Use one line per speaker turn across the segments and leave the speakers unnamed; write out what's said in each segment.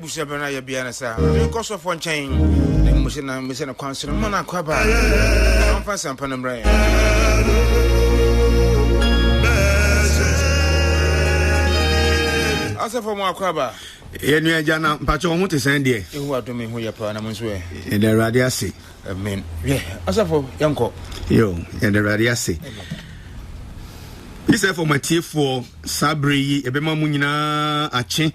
abusia bana ya bia na sa because of one chain me na council man akwaba am fa sampa na mra asa for mo akwaba
yenu agya mpacho ho te san de
ehu adome ho ya pa na mo nso
e the radio ase
amen asa for yanko
yo e the radio ase isa for matifo sabri ebema mu nyina ache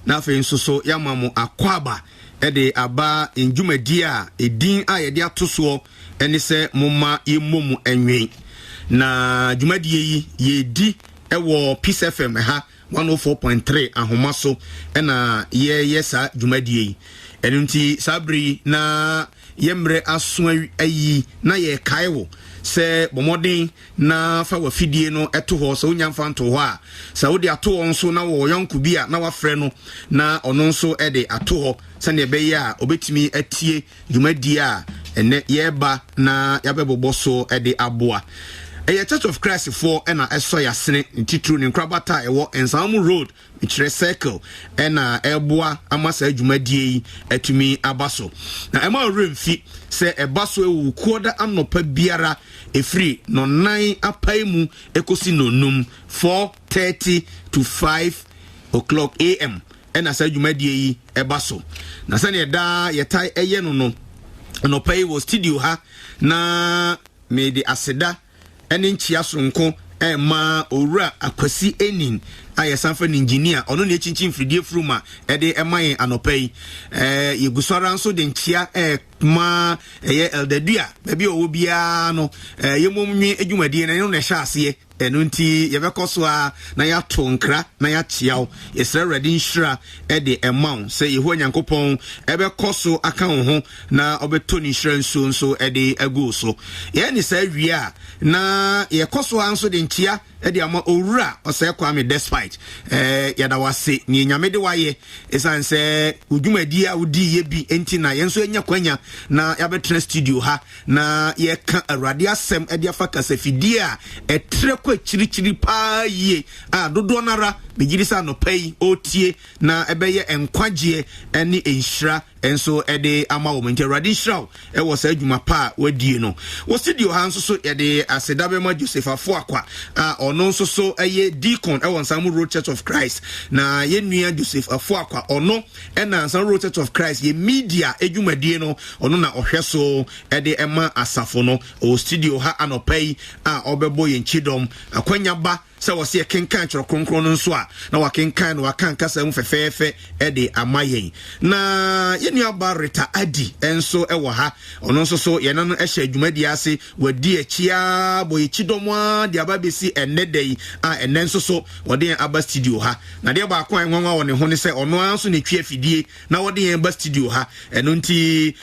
na afa nsoso yamamu akwaba ede aba enjumadi a edin a yede atoso ene se moma yemomu enwen na jumadi yi yedi ewo Peace FM ha 104.3 ahoma so ena yesa jumadi yi enunti sabri na yemre aso ayi na ye kaiwo se bomodin na fa wafidie no eto ho so nyamfa nto ho a saudi ato onso na wo yonku bia na wafre no na ono nso ede ato ho se ne be ya obetimi atie dwumadi a ene yeba na yabebobo so ede aboa a Church of Christ for ena eso yasene ntitru ne nkrabata ewo Ensamu Road Michire Circle ena eboa amasa dwumadie atumi abaso na ema remfi se ebaso ewu kuoda anopa biara efri no 9 apaimu ekosi nonum 4:30 to 5 o'clock am ena sa dwumadie ebaso na se ne da yetai eye no no pay wo studio ha na me de aseda ene nchia sonko ma owura akwasi enin ayesanfa engineer ono ne chinchin fridie fruma ede emayen anopai yegusora nso de nchia ma eldadua baby owo bia no yemomnwe adwumadie na no hye ase eno nti yebekoso a na ya tonkra na ya chiaw yesra ready nshira ede emaw se yeho nyankopon ebekoso aka ho na obeto ni nshira nso ede agu so ye ni sa wi a na yekoso anso de nchia ede ama owura osɛ Kwame despite yada wase ni nyame de waye esanse udwumadi a udi ye bi enti na yenso enya kwanya na yabetra studio ha na ye ka awrade asem ede afa kasafidie a etre kwa chirichiri pa ye a dodo nara begirisa no pai otie na ebeye enkwagye ene enhira enso ede ama wo mente awrade nhira e wo sa adwuma pa wadie no wo studio ha nso so ede asedabe ma Joseph Afuakwa a ono nso so eye deacon e won Ensamu Road Church of Christ na ye nua Joseph Afuakwa ono e na Ensamu Road Church of Christ ye media edwumadie no ono na ohweso ede ema asafo no o studio ha anopai a obebo ye nchidom akwanya ba se wose kenkan choro kronkron no nso a na wakenkan no wakanka sa mu fefefe ede amayen na ye nua Barita Adi enso ewo ha ono nso so ye nan ehye adwumadi ase wadi achia boye chidomwa de ababesi enedei a enen nso so wode aba studio ha na de ba akwan nwanwa woni ho ne se ono anso ne twa fidie na wode aba studio ha eno nti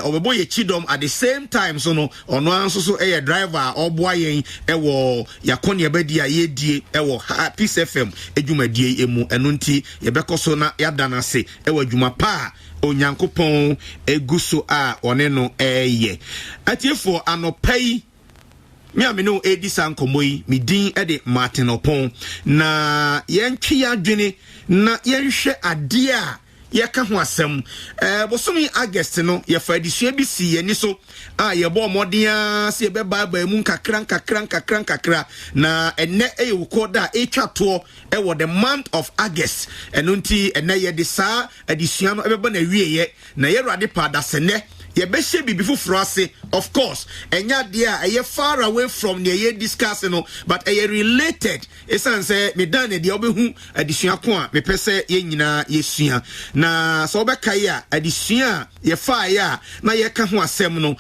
obebo ye chidom at the same time so no ono anso so driver oboa yen ewo yakone abadi a ye ewo Peace FM edwumadie emu eno nti yebekoso na yadana se ewo adwuma pa onyankopon eguso a one no eye atiefo anopai mi amino edi sankomoyi mi din ede Martin Opon na yentwi adwene na yenhwe ade a yeka ho asem bosomi August no ye fa edisua bi si ye ni so a ye bo modea se be baba mu kakra na enne wukoda etwa to wo the month of August eno nti enne ye de sa edisua no ebeba na wieye na ye rade pada sene ye be hye bibi fufuro ase of course enya de a ye far away from near ye discuss no but ye related esanse me dan de obehu adisua ko a me pese ye nyina yesua na so obekai a adisua ye fa ya na ye ka ho asem no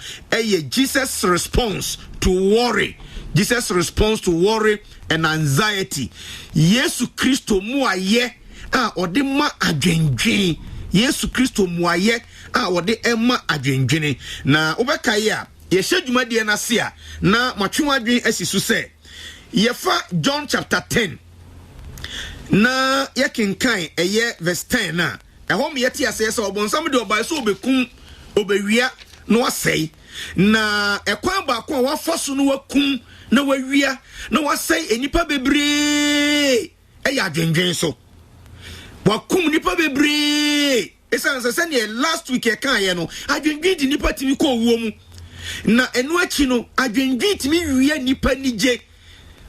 Jesus response to worry. Jesus response to worry and anxiety. Yesu Kristo muaye a ode ma adwendwen. Yesu Kristo muaye a ode ema adwendwen. Na obekai a ye hwedwumade na se a na matwe adwen asisu se ye fa John chapter 10 na ye kenkan eye verse 10 na ehom ye tie ase se obonsam de obai so obekum obewia no asai na ekwan ba ko wafoso no wakum na wawia na wasai enipa bebre eya dwendwen so wakum nipa bebre esan se ne last week e kan ye no adwendwen di nipa timi ko wo mu na eno achi no adwendwen timi wiye nipa nije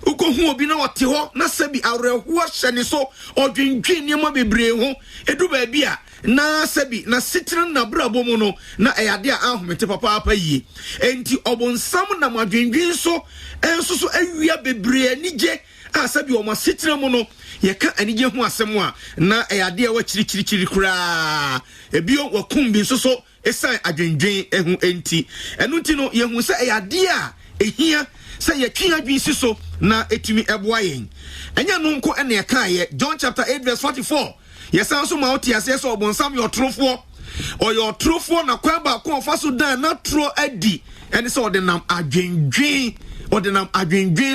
uko hu obi na wote ho na sabi awreho hyene so odwendwen niam bebre ho edu ba bia na sabi na sitren na brabo mu no na eyade a ahomete papa apa yi enti obonsam na madwendwen so enso so awia bebre nije asabi o ma sitren mu no yeka anije hu asem a na eyade a wa chirichiri kura ebio wakum bi so esan adwendwen ehu enti enu ti no yehu se eyade a ehia se yetwi adwen si so na etumi eboa yen enya no nko ene eka ye John chapter 8 verse 44 yesan so ma oti ase so obonsam your trofo or your trofo na kwa ba ko fa so dan na tro adi ene se odenam adwendwen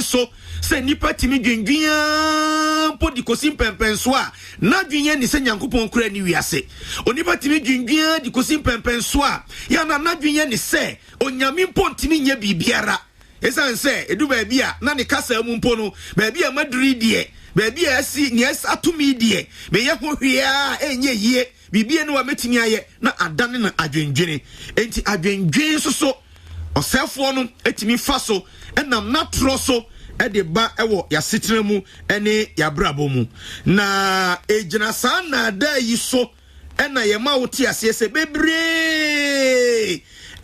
so se nipa timi dwendwen po di kosim pempenso a na dwenye ni se nyankopon kura ni wiase onipa timi dwendwen di kosim pempenso a ya na dwenye ni se onyame mpo ntimi nya bibiara esan se edu ba bia na ne kasa mu mpo no ba bia maduri die ba bia asi ni atumi die be ye ho hwea enye yie bibie no wa metimi aye na adane na adwendwene enti adwendwen so osefo no etimi fa so enam na tro so ede ba ewo ya sitire mu ene ya brabo mu na ejina sa na da yi so ena ye ma woti ase se bebre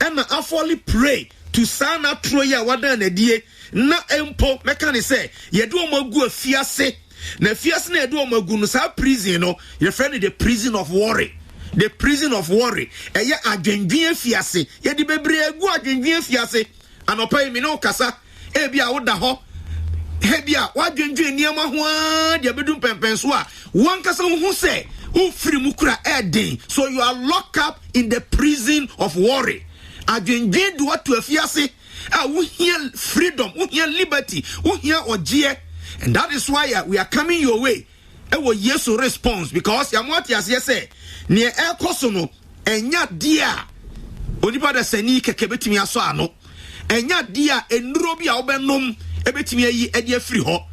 ena afoli pray to sana tro ya wada na die na empo meka ne se ye do magu afiase na afiase na ye do magu no sa prison no ye friend the prison of worry. The prison of worry. Eya adwendwen afiase ye di bebre agu adwendwen afiase anopa mi no kasa ebia wo da ho hebia wadwendwen niam ho a de bedum pempenso a won kasa hu se who free mukura eden so you are locked up in the prison of worry adwendwen do what to afiase wo hear freedom wo hear liberty wo hear ogie and that is why we are coming your way ewo yesu response because yamwati as say ne ekoso no enya dia onipa da sani keke betimi aso ano enya dia enuro bi a obenom ebetimi ayi ede afiri ho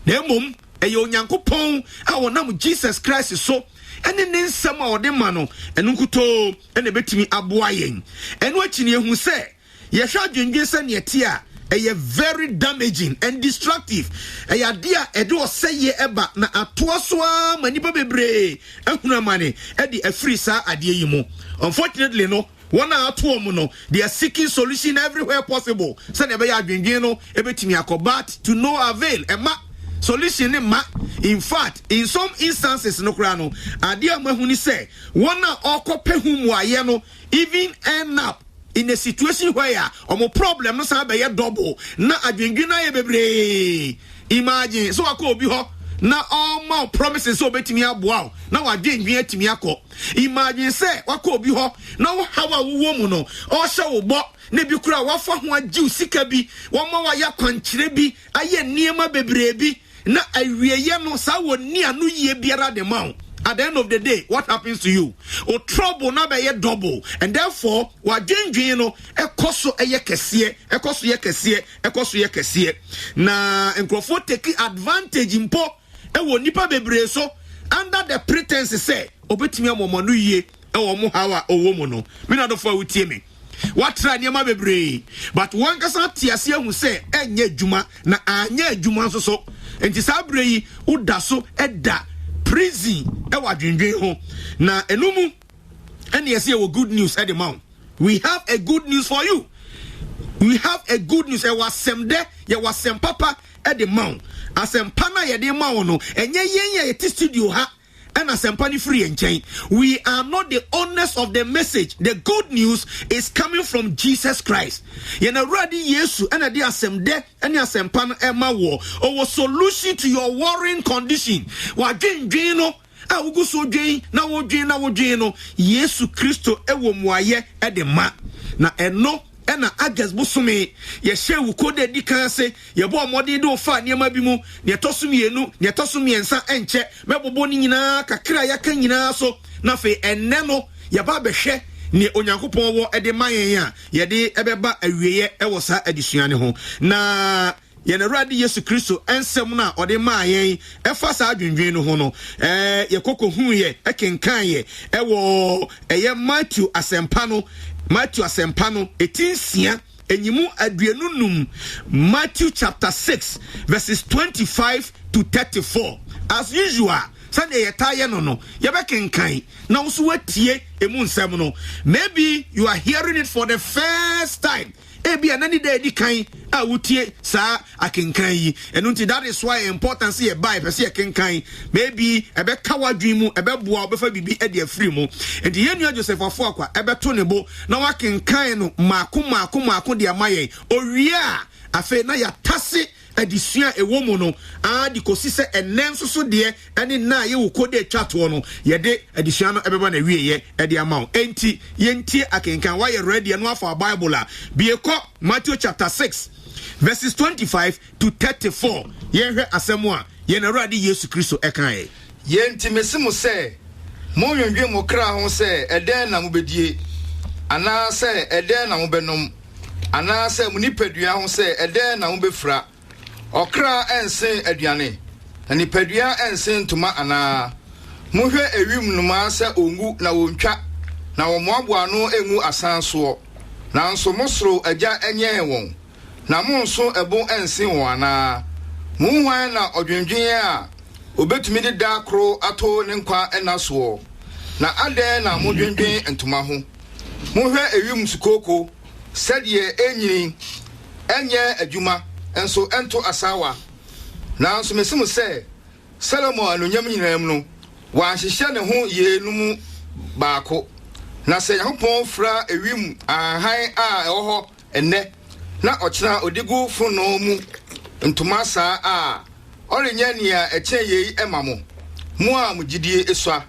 na emom eye onyankopon a wonam Jesus Christ so ene ne nsam a ode ma no enu nkuto ene betimi aboa yen enu achi ne ehu se ye hwa dwendwen se ne ete a eye very damaging and destructive eye dia ede o seye eba na atoasoa manipa bebre ehuna mane ede afiri sa ade yi mu unfortunately no one out no they are seeking solution everywhere possible say ne be ya dwendwen no ebetimi akobat to no avail ema solution ma in fact in some instances no kra no ade amahuni say one okope humu aye no even end up in a situation where omo problem no say be double na adwendwen na ye bebre imagine so akọ obi ho na all my promises so betimi aboa na wadwendwen atimi akọ imagine say wakọ obi ho na hawa wo mu no o hye wo bo na bi kura wafa ho agiu sika bi wo ma wa ya kwankyire bi aye niema bebre bi na awieye no sa woni anu yie biara de ma. At the end of the day, what happens to you? O trouble na be ye double, and therefore, wa dwendwen no ekoso eye kese, ekoso ye kese. Na enkrofo take advantage impo ewo nipa bebre so under the pretense say obetimi amomanu yie ewo mo hawa owo mo no. Me na do for wutie me. What try niema bebre, but one kasa tiase hu say enye adwuma na anya adwuma so. Enti sabre yi udaso eda prison ewa dwendwen ho na enumu ene yesi we good news at the mount. We have a good news for you. We have a good news. Ewa semde ye wa sempapa at the mount. Asempana ye de mount no enye yen ye studio ha and asempani free and chain. We are not the owners of the message. The good news is coming from Jesus Christ. Ye na ready Yesu and the asemde and asempana ema wo or solution to your worrying condition. Wa dwendwen no a wugu so dwen na wo dwen no Yesu Kristo ewo muaye e de ma na eno ena August bosome ye hye wu kode di kan se ye bo omode do fa niema bi mu ne tosomienu ne tosomiensa enche mebobo ni nyina kakra ya kan nyina so na fe enne no ye ba behwe ne onyankopon wo ede mayen a ye de ebeba awieye e wo sa adisuane ho na yɛn awurade yesu kristo ensɛm na ɔde maa yɛn ɛfa saa adwendwen no ho no yɛkɔkɔ hu yɛ ɛkenkan yɛ ɛwɔ ɛyɛ Matthew asɛmpa no etinsia enyimu aduanunum Matthew chapter 6 verses 25 to 34 as usual. Sunday yetaye no yɛbɛkenkan na nso watie emu nsɛm no. Maybe you are hearing it for the first time. Ebi anani da edi kan a wutie saa akenkan yi. Enu nti that is why importance ye buy pese akenkan. Maybe ebe kawadwin mu ebe boa obefa bibi e de afiri mu. Enti yenua Joseph Afoakwa ebe to ne bo na wakenkan no maako de amaye. Owie a afe na ya tase adisua ewo mu no di kosi se enem so de ene na ye wo kode atwato no ye de adisua no ebeba na wie ye e de ama wo. Enti yentie akenkan why ready no afa Bible a bieko Matthew chapter 6 verses 25 to 34 ye hwe asɛm a ye na Awurade Yesu Kristo ɛkan ye.
Yenti mesimu se mo nwendwe mo kra ho se eden na mo bedie ana se eden na mo benom ana se mo nipadua ho se eden na mo befra okra ensen aduane na nipadua ensen ntoma ana mo hwe ewim numa se ongu na wontwa na wo moaboa no engu asanso na nso mosoro agya enye won na mo nso ebo ensen won ana mo hwan na odwendwen a obetumi de da kro ato ne nkwa enaso na ade na mo dwendwen ntoma ho mo hwe ewim sukoko sɛdeɛ enyini enye adwuma enso ento asawa na nso mesimu sɛ Solomon anonyam nyinam no wa hyehyɛ ne ho yenum baako na sɛ Yakobon fra ewim ahan a ɛwɔ hɔ enne na ɔkyena odigu fono mu ntoma saa a ɔrenya nia ɛkyɛ yei ɛma mo a mugidie esua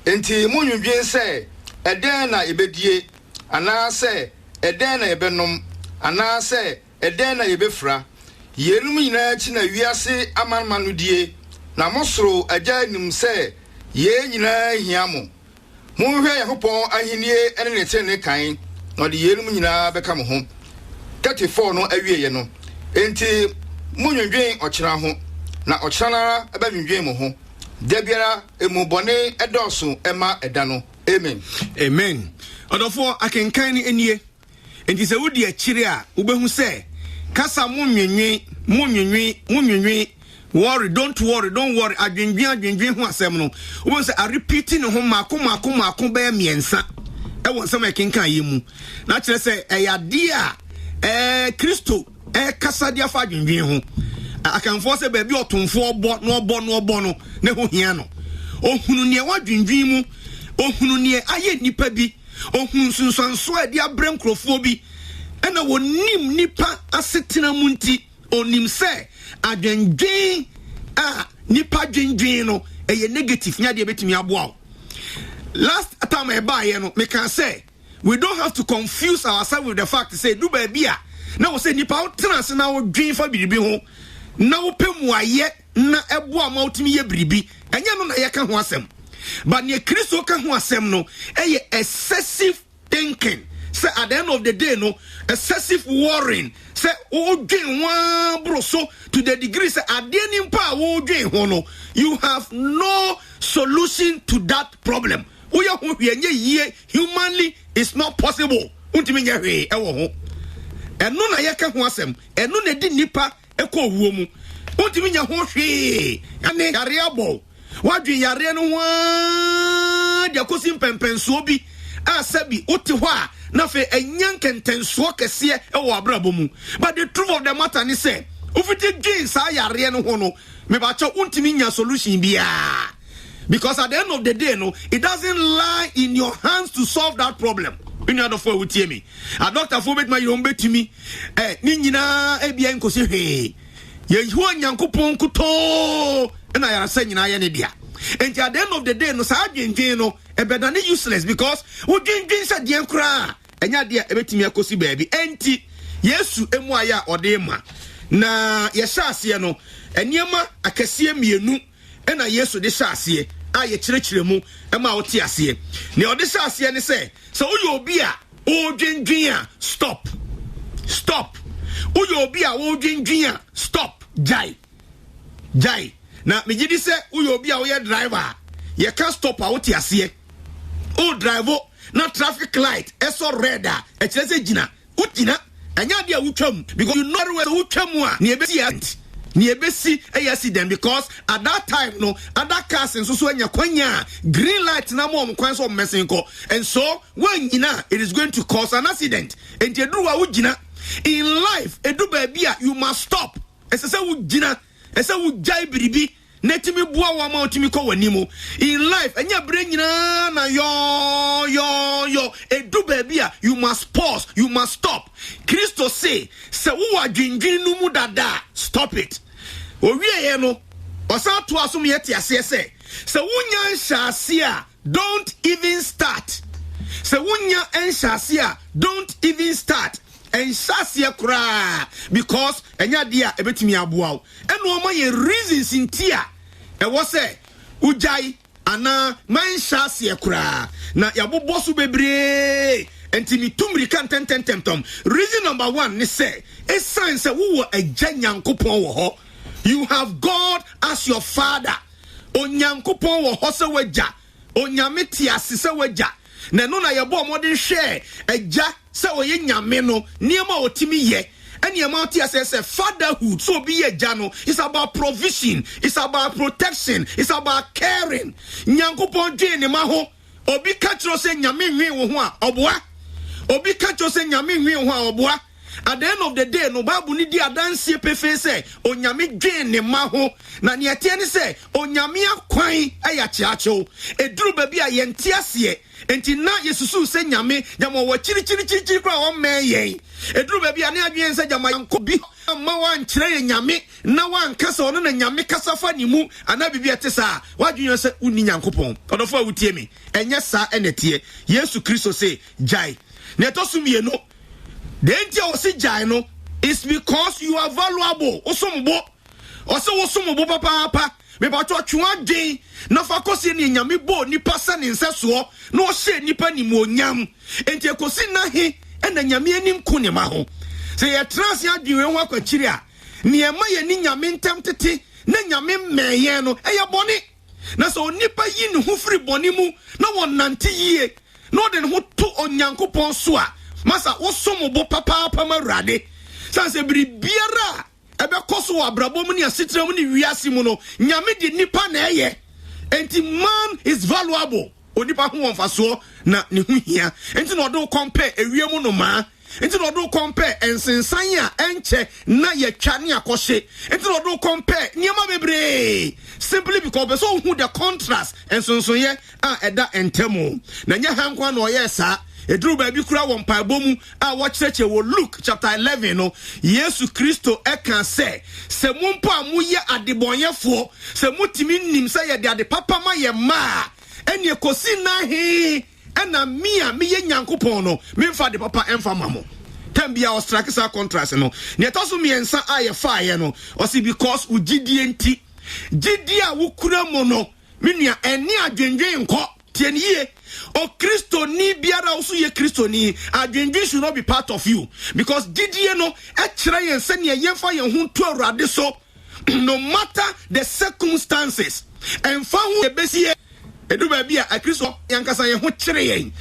enti mo nwundwen sɛ ɛdɛn na ebedie ana sɛ ɛdɛn na ebenom ana sɛ ɛdɛn na ebefra yenum nyinaa chi na wiase amanman no die na mosoro agya nim sɛ ye nyinaa hia mo hwɛ Yakobon ahinie ene ne tene kan na de yenum nyinaa bɛka mo ho 34 no awie ye no enti mo nwundwen ɔkyena ho na ɔkyena eba nwundwen mo ho da biara emu bɔne ɛdɔso ɛma ɛda no amen ɔdɔfo
akenkan ni enie enti sɛ wodi akyire a wobehu sɛ kasa mo nwunwi worry don't worry adwendwen ho asɛm no wobehu sɛ a repeating ho maako bɛyɛ miɛnsa ɛwɔ nsɛm akenkan yi mu na kyerɛ sɛ ɛyade a Kristo kasa de afa adwendwen ho akanfo sɛ baabi ɔtomfo ɔbɔ no ne ho hia no ohunu ne wadwendwen mu ohunu ne ayɛ nipa bi ohun sunsanso a de abrɛ nkrofo bi ɛna wonim nipa asetena mu nti onim sɛ adwendwen a nipa dwendwen no ɛyɛ negative nya de betimi aboa. Last time I buy no me can say we don't have to confuse ourselves with the fact to say do baby a na wo say nipa tena se na wo dwen fa biribi ho na wo pemu aye na ɛboa ma wotimi ye biribi ɛnya no na ye ka ho asɛm. But ne Kristo ka ho asɛm no ɛyɛ excessive thinking. Say at the end of the day no excessive worrying. Say o dwen wan bro so to the degree say ade nimpa wo dwen ho no you have no solution to that problem. Oya ho hwienye yie humanly is not possible. Untimi nya hwe ɛwɔ ho. Ɛno na ye ka ho asɛm. Ɛno na di nipa ɛkɔ wuo mu. Untimi nya ho hwe. Ane yare abo. Wadwe yare no wa dia kosi mpempenso bi asabi wote ho a na fe enyan kentenso kese ɛwɔ abrabo mu. But the truth of the matter ni say ufiti gin sa yare no ho no me ba cho untimi nya solution bia. Because at the end of the day no it doesn't lie in your hands to solve that problem. In other for with me a doctor for bet my yombe to me ni nyina ebia nkosi hwe ye hu Nyankopon kuto na ya say nyina ye ne dia. And at the end of the day no sa dwendwen no ebedane useless because wo dwendwen sa de nkura enya de ebetimi akosi baabi enti Yesu emu aya ode ma na ye hyase no eniema akase mienu ena Yesu de hyase a ye kyerɛkyerɛ mu ema wote ase ne ode hyase ne sɛ so wo obi a o dwendwen a stop Uyo obi a wo dwendwen stop jai na me gidi se uyo obi a wo ye driver ye can stop a wo ti ase o drive na traffic light eso red a e kire se gina ugina anya dia wutwam because you know where wutwam a ne ebesi accident because at that time no other cars nso so anya kwanya green light na mo kwan so messing ko and so when gina it is going to cause an accident and you do wa ugina in life edu ba bia you must stop esese ugina ese ujai biribi netimi bua wa ma otimi ko wanimo in life anya bre nyina na yo edu ba bia you must pause, you must stop. Christo say se wo adwindwin no mu dada stop it owie ye no osa to asom ye te ase se wonya nhase a don't even start se wonya nhase a don't even start and shase kura because enya dia ebetimi aboa eno o ma ye reasons intia e wo se ujai ana man shase kura na yabobo so bebre enti tumri kan tententom reason number 1 ni say e sign say wo agya nyankopon wo ho. You have God as your father. Onyankopon wo ho se wagya onyame ti ase se wagya na no na yebo modern share agya se oye nyame no niema otimi ye eniema ti ase se fatherhood so be ye agya no it's about provision, it's about protection, it's about caring. Nyankopon dwe ne ma ho obi ka tro se nyame hwe wo ho a oboa obi ka tro se nyame hwe wo ho a oboa. At the end of the day, no Bible ni di adansie pefe say onyame dwen ne ma ho na ne atie ni say onyame akwan aya chiacho eduru ba bi a ye ntiase enti na yesusu se nyame jamo wa chiri kwa o meye eduru ba bi a ne adwen se jama yanko bi ma wan kire ye nyame na wan kasa ono na nyame kasa fa ni mu ana bibi etesa wadwen se uni nyankopon odofo awutie mi enye sa enetie Yesu Kristo say jai ne tosumie no. The entire jai no is because you are valuable. Osombo papa. Me ba to atwa den na fa kosi ni nyame bo ni pasa ni nseso no hye nipa ni monyam. Enti ekosi na he na nyame anim ko ne ma ho. Se ye trans ya dwe ho akwachiri a ne ema ye ni nyame ntam tete na nyame meye no eye boni. Na so nipa yi ne ho firi boni mu na wonante yie. No den ho to onyankopon so a masa wosomo papa marade sanse biribiara ebe koso abrabom ni asitrem ni wiase mu no nyame di nipa na eye enti man is valuable onipa ho wonfaso na ne hu hia enti no do compare ewiem no ma enti no do compare ensensan a enche na ye twane akɔhye enti no do compare niema bebre simply because so who the contrast ensonsoye a eda entemo na nya hankwa no ye sa edru ba bi kura won paibomu a wo kyerɛkyɛ wo Luke chapter 11 no Yesu Kristo eka se mumpo amuye adebonyefo se mutimi nim se ye de ade papa ma ye ma ene ekosi na he ena mia meye nyankopon no memfa de papa emfa mamo tambia o strike sa contrast no ne toso miensa aye faaye no o si because ugidie nti gidia wo kura mo no menua eni adwendwen nko tieniye o Kristo ni biara usu ye Kristo ni adwendwen should not be part of you because didie no e kire yen se ne yemfa yen hu to awrade so no matter the circumstances emfa hu ebesie edu ba bia a Kristo yankasa yen hu kire yen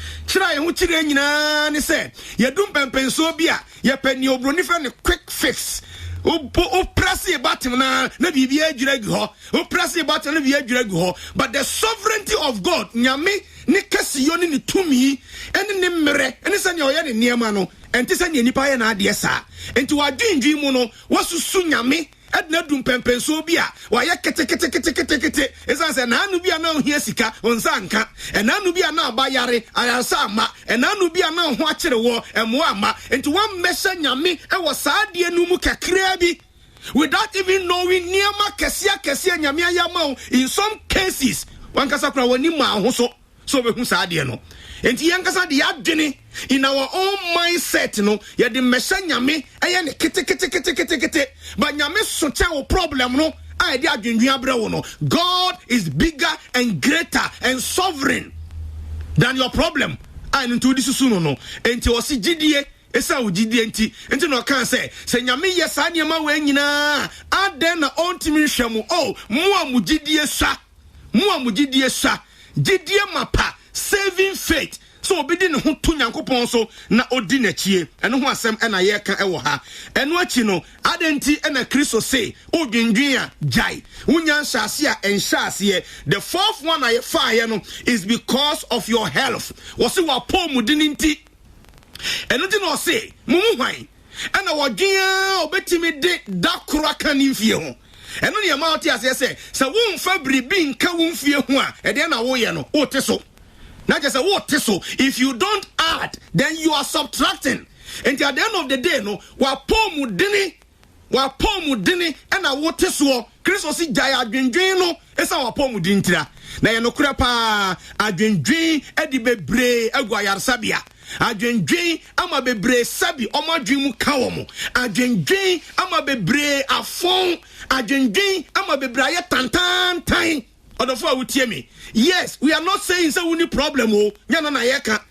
hu kire nyina ne se yedum pempenso bia ye pani obroni fa ne quick fix o press a button na bibia adwira gu ho o press a button na bibia adwira gu ho but the sovereignty of God nyame ne kasiyo ne tumi ene ne mmere ene se ne oye ne niema no enti se ne nipa ye na ade sa enti wadwindwi mu no wasusu nyame edna dum pempenso bia wa ye kete esa se na anu bia na ohia sika onsa nka ena anu bia na abayare ayasa ama ena anu bia na ho akere wo emo ama enti wan mesha nyame e wo saade anu mu kakra bi without even knowing niema kesia nyame ayama in some cases wan kasa kra woni ma ho so be hu saade no enti yankasa de adwene in our own mindset no ye de mesha nyame eye ne kete but nyame so cha wo problem no I de adwendwen abre wo no. God is bigger and greater and sovereign than your problem. I into this suno no enti o si gidie esa ugidie nti no kan say nyame ye sa niema wa nyina aden na ontimi hwemu mo amugidie sa gidie mapa saving faith so obedi ne ho to Nyankopon so na odi n'achie eno ho asem na ye ka ewo ha eno achi no adenti na Kristo say odwendwen a jai unya nshase a enshase the fourth one I fire no is because of your health was wa pom di nti eno ti no say mumu hwan na wodwen obetimi de dakora kan mfie ho eno ne ma oti ase se wo mfa bribi nka wo mfie ho a e de na wo ye no o te so na just say what so if you don't add then you are subtracting and at the end of the day no wa pomu dini and a what so Christ si jaya adwendwen no esa wa pomu dintira na ye no kura pa adwendwen e di bebre agwa sabia adwendwen ama bebre sabi omadwen mu ka wo mo adwendwen ama bebre afon adwendwen ama bebre aye tantan Odofo wutie me. Yes, we are not saying say we need problem o. Nya na yeka.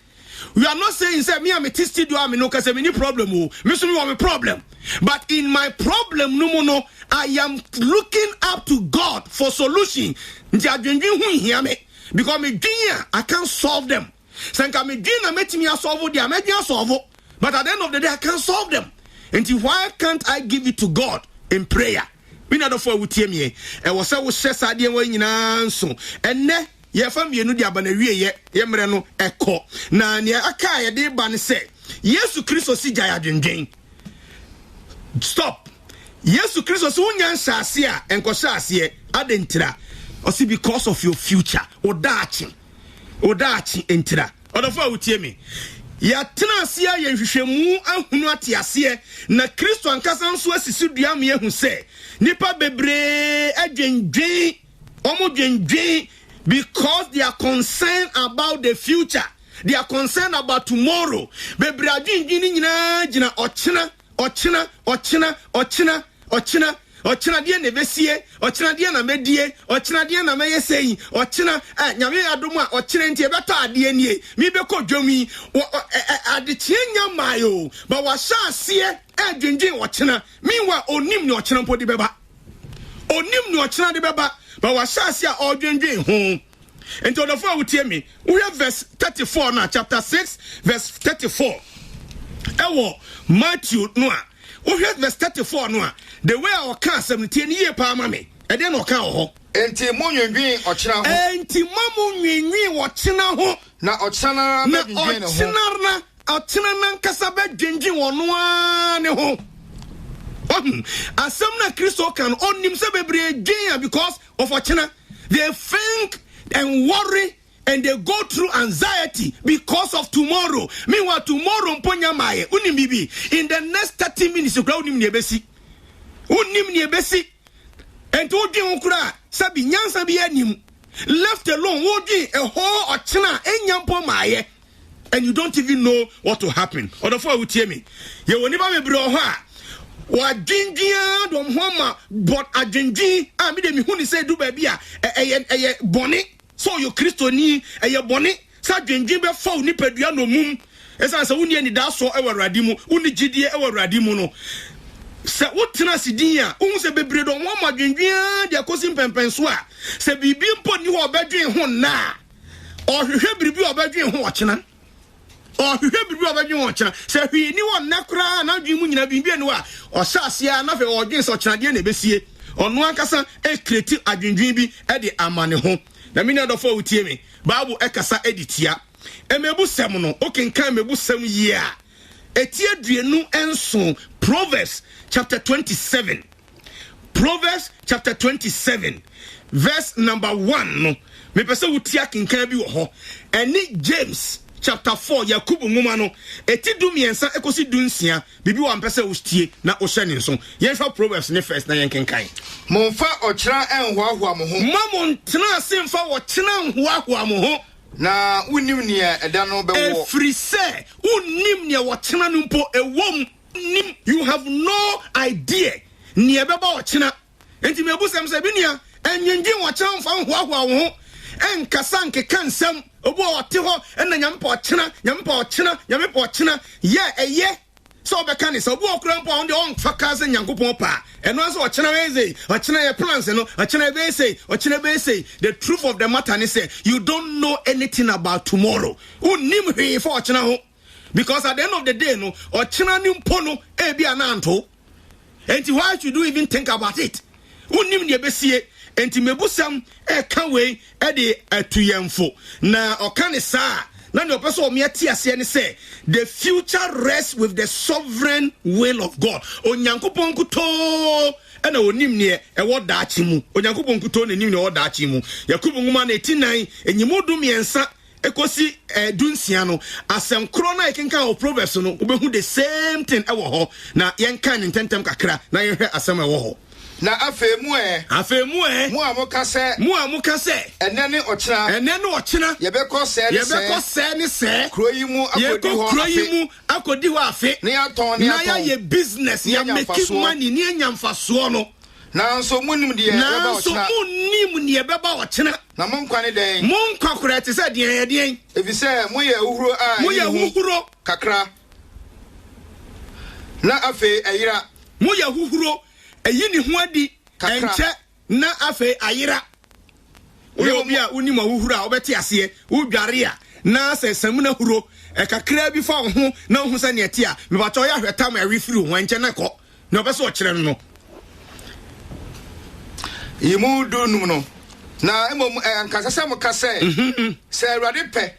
We are not saying say me am studio am no kase me need problem o. Me so me want me problem. But in my problem no I am looking up to God for solution. Nti adwendwen hu hia me because me dwen I can't solve them. Sanka me dwen na metimi solve them, me dwen solve. But at the end of the day I can't solve them. Nti why can't I give it to God in prayer? We not for wutie me e wo se wo hye sade wa nyina nso enne ye fa mienu di abana wie ye mre no ekọ na ne aka ye de ba ne se Yesu Kristo si jaya dwendwen stop Yesu Kristo so nya nsase a enkohye ase adentira osi because of your future odachi entira odofo wutie me ya tena ase ya nhwehwemu ahunu ate ase na Kristo ankasa nso asisi dua me ehu se nipa bebre adwendwen omodwendwen because they are concerned about the future, they are concerned about tomorrow. Bebre adwendwen nyina gina ochina die na besie ochina die na medie ochina die na meyesei ochina nyame adom a ochina ntie beta ade nie mi be kodwami adechie nyamayo ba wa hyaase adwendwen ochina minwa onim ne ochina mpodi beba ba wa hyaase a odwendwen ho enti odofo awutie me we have verse 34 now chapter 6 verse 34 ewo Matthew no a we have verse 34 no a the way our can 17 year pa mame e de no ka ho
enti monwenwen ochina ho
enti mamunwenwen ochina ho
na ochina na dwendwen ho ochina na nkasa ba dwendwen wono a ne ho
asem na Kristo kan onim se bebre dwen because of ochina they think and worry and they go through anxiety because of tomorrow. Meanwhile, tomorrow mponya maye unim bibi in the next 30 minutes you unim ne besi and to din ukura sabi nyansa bi anim left alone wodi a whole ochina enyampo maye and you don't even know what will happen. Odofo awutie me ye woni ba mebre ho a wa dwendwen dom homa but adwendwen a me de me hu ni say du ba bia eye boni so you Christoni eye boni sa dwendwen be fa oni padua no mum esa se woni ani da so e warade mu woni gidie e warade mu no se wotena sidin a hu se bebre do mo ma dwendwen de akosi mpempen so a se bibi mpo ni ho obedwen ho na o hwehwe bibi obedwen ho ochena o hwehwe bibi obedwen ho ochena se hwi ni won nakra na dwen mu nyina bibi enu a o saase a na fe o dwen so ochena de na besie onu ankasa e kreti adwendwen bi e de amane ho na me no fo wutie me Bible ekasa editia emebu sem no okenkan mebu sem yi a etie duenu enso Proverbs chapter 27 verse number 1 no me pese wutia kenkan bi wo ho eni James chapter 4 Yakubu ngoma no eti du miensa ekosi du nsia bibi wa mpese ustie na o hye ne nso yenfa Proverbs ne first na yenkenkan
monfa ochira enhoahoa mo ho
mamon tena semfa wo chena enhoahoa mo ho
na unim ne eda no be wo
efrise unim ne wo chena no mpo ewom nim you have no idea ne beba wo chena enti mebusem se binia enyenjin wo chena mfa enhoahoa wo ho enkasa nkeka nsam obo ote ho ena nyampa ochena ye eye so be kan so bo okran po on de on faka se nyankopon pa eno so ochena weze ochena your plans no ochena be say the truth of the matter is say you don't know anything about tomorrow unim hwe for ochena ho because at the end of the day no ochena ni mpo no e bia na anto enti why should you even think about it unim ne besie enti mebusam e kan we e de atuyemfo na okane saa na no person o me ati ase ne say the future rests with the sovereign will of God onyankopon kuto ena onim ne e woda achi mu onyankopon kuto ne nim ne woda achi mu yakubu nguma na 89 enyimudu miensa ekosi dunsia no asem kro na ekenka o proverbs no obehu the same thing ewo ho na yenka ne tentem kakra na yehwe asem ewo ho
na afemu mu amuka se ene ne ochina yebekọ se ne se kroyi mu akodi ho afi na ya ye business ya make money ni anyamfaso no na so munim de beba ochina na monkwa ne den monkwa kura te se den ebi se moye uhuro kakra na afi ayira moye uhuro eyi ni ho adi enche na afi ayira obi a unim uhuro a obeti ase udware a na sesam na huro kakra bi fa ho na ho se ne eti a me ba cho ya hwetam a refiri ho enche na ko na obeso okire no yimu do num no na emom ankasa mo ka se se awade pe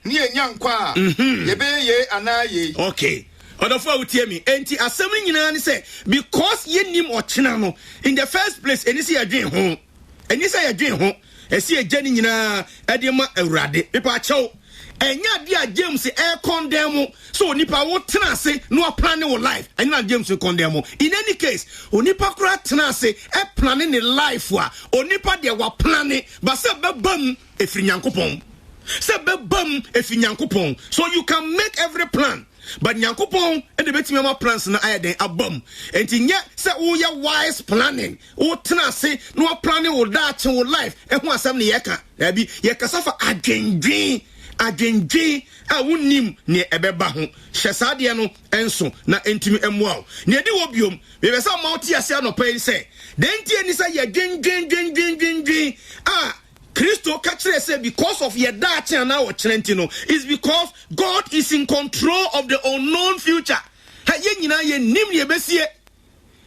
ni enya nkwa a ye be ye anaye okay odofo awutie mi enti asem nyina ne se because ye nim ochina no in the first place enisi adwen ho esi ejani nyina edema awurade pepa chew enya dia James condemn so onipa wo tena ase no plan wo life enya James condemn in any case onipa kura tena ase plan ne life wa onipa de wa plan ba se bebam efri nyankopon so you can make every plan but nyankopon and the betimi ma plans na ayeden abam enti nya se wo ye wise planning wo tena ase no planning wo that wo life ehu asem ne yeka abi yekasa fa adwendwen a wonim ne ebeba ho hyesade no enso na entimi emuaw ne di wo biom be be sa mouti ase anopai se denti eni sa ye dwen Christo catch say because of your that and now no is because God is in control of the unknown future. Ye nyina ye nim ye besie.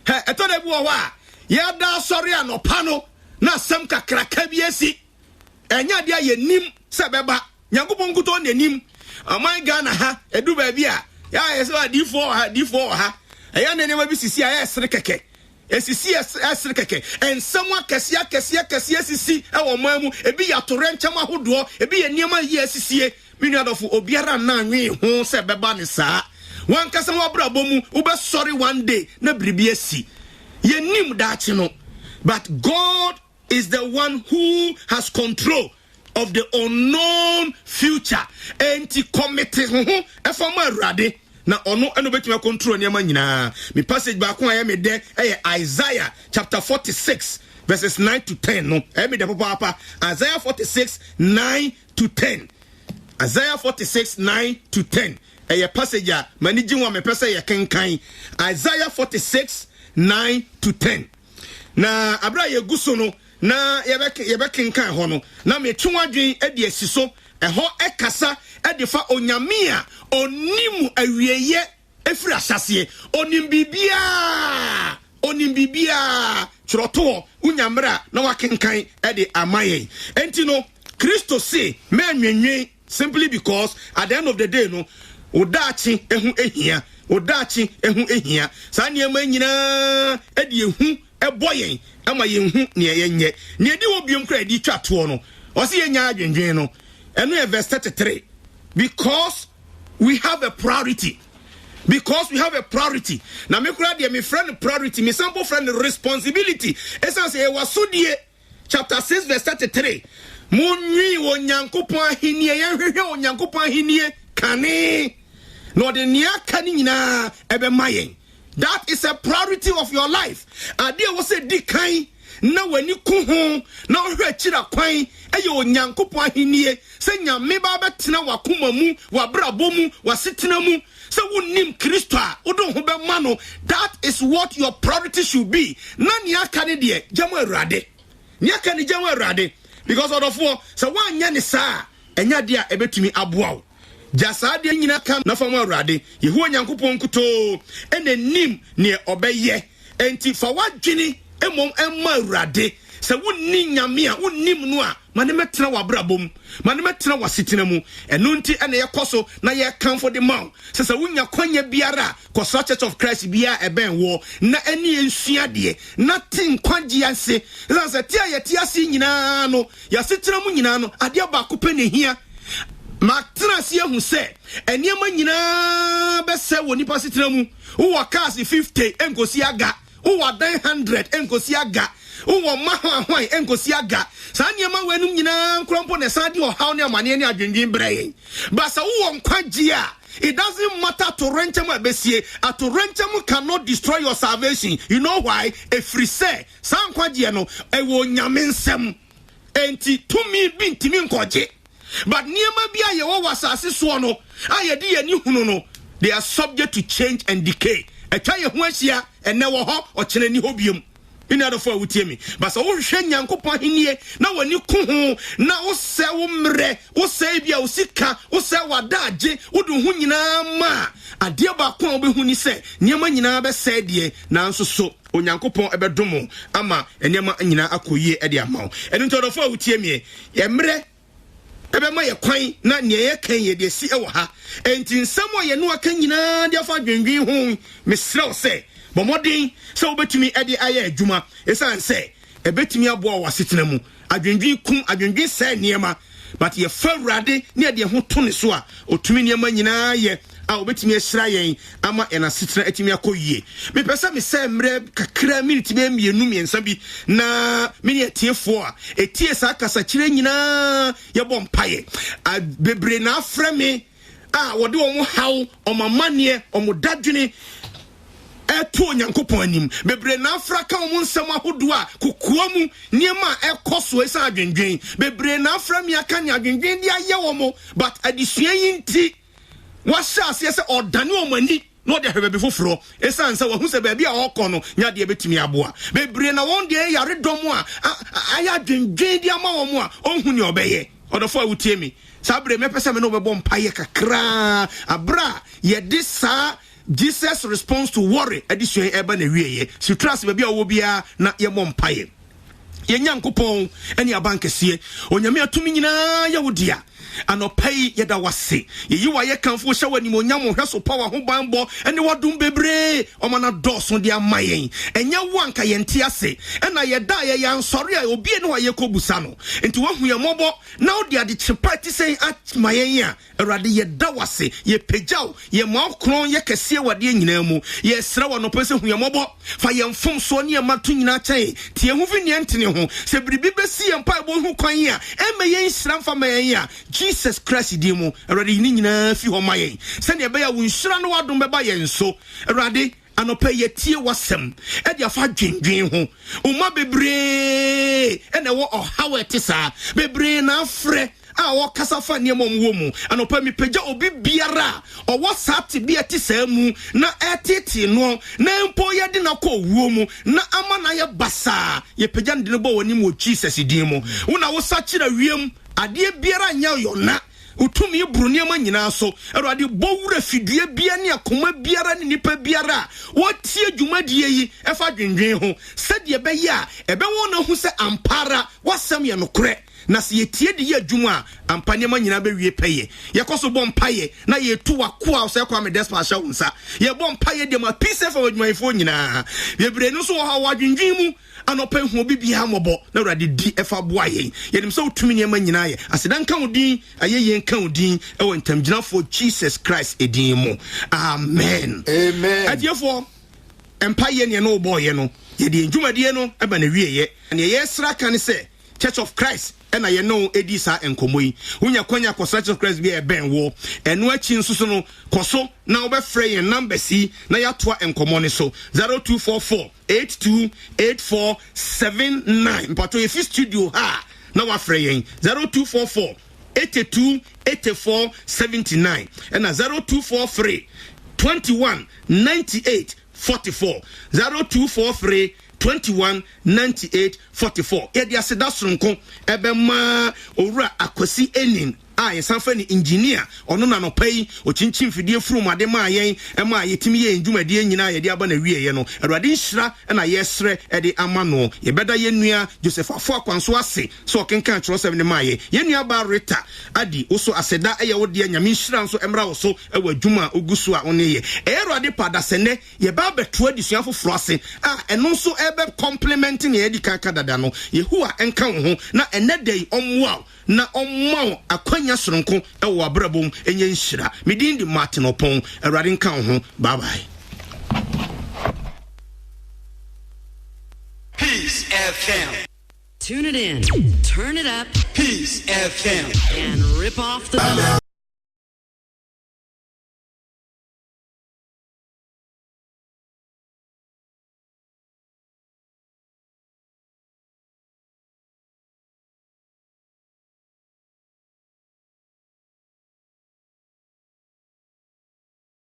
Etodebu wa ya da sorry anopano na sem kakra ka biesi. Enya dia ye nim se beba. Nyankopon kuto ne nim. Aman Ghana ha edu ba bia. Ya yese wa D4 ha. Eya ne ma bi sisi ya esre keke. Esisi esre keke en samwa kesia sisi e wo mamu ebi ya torencham ahodo ebi ye niam ye esisie minuadofo obiara na anwe ho se beba ne saa wan kasa wa brabo mu wo be sorry one day na bribi asi ye nim daachi no but God is the one who has control of the unknown future enti committee ho efama awurade na ono eno betima control niam nyina me passage ba ko aye me de Isaiah chapter 46 verses 9 to 10 no me de papa Isaiah 46 9 to 10 Isaiah 46 9 to 10 passage a maniji wa me pese ye kenkan Isaiah 46 9 to 10 na abra ye guso no na ye be kenkan ho no na me twenwadwen e de asiso eho ekasa edifa onyamia onim awieye efiri asase onim bibia chroto unyamra na wakenkan edi amaye enti no Christo say menwenwen simply because at the end of the day no odachi ehu ehia sa niema nyina edi ehu eboyen ama yenhu ne yenye ne edi obiom kra edi twato no o se yenya adwenwen no eno e verse 33 because we have a priority na me kura de me friend priority me sample friend responsibility essence e wasodie chapter 6 verse 33 munwi onyankopon ahenie ye hwehwe onyankopon ahenie kane no de nia kane nyina ebe mayen that is a priority of your life ade wo se di kan
na wani ku ho na ohwe kira kwan eye onyankopon ahenie se nyame ba betena wakoma mu wabrabo mu wasetena mu se wonnim Kristo a wodo ho be ma no. That is what your priority should be. Na ne aka ne de jamu awurade ne aka ne jamu awurade because odofo se wanya ne saa enya de a ebetumi aboa wo jasa de nyina kan na fam awurade yehu onyankopon kuto enanim ne obeye enti fa wadwini emom emma awurade se wonni nyame a wonnim no a mane metena wabrabom mane metena wasetena mu eno nti ene yekoso na ye kanfo de maw se wonya kwanya biara koso Church of Christ bia eben wo na ene ensua de na tin kwagye anse se tia ye tia si nyina no ya setena mu nyina no ade ba kope ne hia Matna si hu se eniema nyina be se wo nipa setena mu wo cars 50 enkosi aga wo 100 enkosi aga wo mahwan enkosi aga sa niema wenum nyina nkrompo ne sa de ohaw ne amane ne adwendwen breye ba sa wo nkwagye a it doesn't matter to renchem abesie to renchem cannot destroy your salvation. You know why? Efri se sa nkwagye no e wo nyame nsem enti tumi bi ntimi nkogye. But niema bia ye wo wasase so no ayede ye ni hunu no they are subject to change and decay. Etwa ye ho ahia ene wo ho okene ni hobium. Ina do for wutie mi. But so wo hwe nyankopon henie na wani ku ho na wo se wo mre wo se bia wo sika wo se wadaje wo du hu nyina ma ade ba ko obehu ni se niema nyina be se de na nso so onyankopon ebedomo ama niema nyina akoyie e de amawo. Eno to do for wutie mi ye mre ebe ma ye kwan na ne ye kan ye de si e wo ha enti nsamo ye no aka nyina de afa dwendwen ho mesrew se bomodin se obetumi e de aye adwuma esan se ebetumi aboa wasetena mu adwendwen kum adwendwen se niema but ye fawrade ne de ho to ne so a otumi niema nyina ye a obetumi ahira yen ama ena setena etumi akoyie me pesa me se mre kakra minute be mienu miensa bi na mini etiefo a etie sa kasa kire nyina ye bom paye bebre na afra me a wode wo mo haw omamane omodadwene eto onyankopon anim bebre na afra ka wo nsem ahodo a kokoa mu niema ekoso esa adwendwen bebre na afra me aka nya adwendwen dia ye wo mo but adisua yinti wasa ase se odane o mani no de hwebe befoforo esan se wo hu se ba bia okono nya de betimi aboa bebre na won de yare domo a aya dwendwen dia ma wo mo a onhu ne obeye odofo awutie mi sabre me pese me no bebo mpaye kakra abra ye disa Jesus responds to worry edition eba na wieye si trust ba bia wo bia na ye mo mpaye ye nyankopon ene abankese onyame atumi nyina ye wodia anopai yeda wase ye wa ye kanfo hye wani mo nyam hwe so power ho banbo ene wadum bebre omana doso de amayen enya wanka ye nte ase ena ye da ye yansore a obi ene wa ye kobusa no enti wahu ye mobo na odi ade chepati sei atmayen a erade ye da wase ye pejaw ye mawkron ye kese wade nyina mu ye sra wa no pese hu ye mobo fa ye mfom so ne mato nyina kyai tie hu fi ne ntene ho se bribi besi ye mpa bo hu kwan a eme ye nsra mfa mayen a Jesus Christ dimo erade ni nyina fi ho mayen se ne be ya wo nsra no wadom be ba ye nso erade anopa ye tie wasem e dia fa dwendwen ho uma bebre ene wo ohawe tisa bebre na afre a wo kasa fa ne mom wo mu anopa mi pagya obi biara o wo sate bia tisa mu na etete no na mpo ye de na ko wo mu na ama na ye basa ye pagya de no bo woni mo Jesus dimo una wo sa kira wiem ade biara nya yo na utumi bruniema nyina so erade bowura fidue bia ne akoma biara ne nipa biara wotie dwumadie yi efa dwendwen ho sede be ya ebe wona hu se ampara wasam ye nokre na se yetie de ye adwuma ampanema nyina be wie peye yekoso bom paye na ye tu wakoa so kwa me despa sha unsa ye bom paye de ma peace for adwumayefo nyina bebre no so ha wadwendwen mu anopa hu bibia mobo na urade di efa boa ye yenim so utumi ne nyina ye asedan kan odin ayeye kan odin e won tamgyina for Jesus Christ edin mu amen
amen
adiefo empire ne no boy ye no ye di ndwumade no eba na wieye ne ye sra kan se Church of Christ and I know Edisa and Komui. Unya Konya ko Church of Christ be a ben wo. And no chin susuno koso na obe frey and number C na ya twa and komone so 0244 828479. But if you studio ha na wa frey 0244 828479 and 0243 219844 0243 219844. Yedi aseda sonko ebema owura akwasi enin yesanfa ni engineer ono na no pai o chinchin fidie furu made ma yen ema yetimi ye ndwumade nyina yede aba na wieye no awurade nhira na yesre ede ama no yebeda yenua Joseph Afo Akwanso ase so kenkan tro 7 ma ye yenua ba Rita adi oso aseda eye wode nyame nhira nso emra wo so ewa dwuma ogusu a one ye awurade pada sene ye ba beto adisua foforo ase eno nso ebe complementing ye di kaka dada no Yehua enka wo ho na enedei omwa na omma akwanya soronko ewo abrabom enye nhira medin di Martin Opon awurade nka wo ho bye bye.
Peace FM.
Tune it in, turn it up,
Peace FM.
and rip off the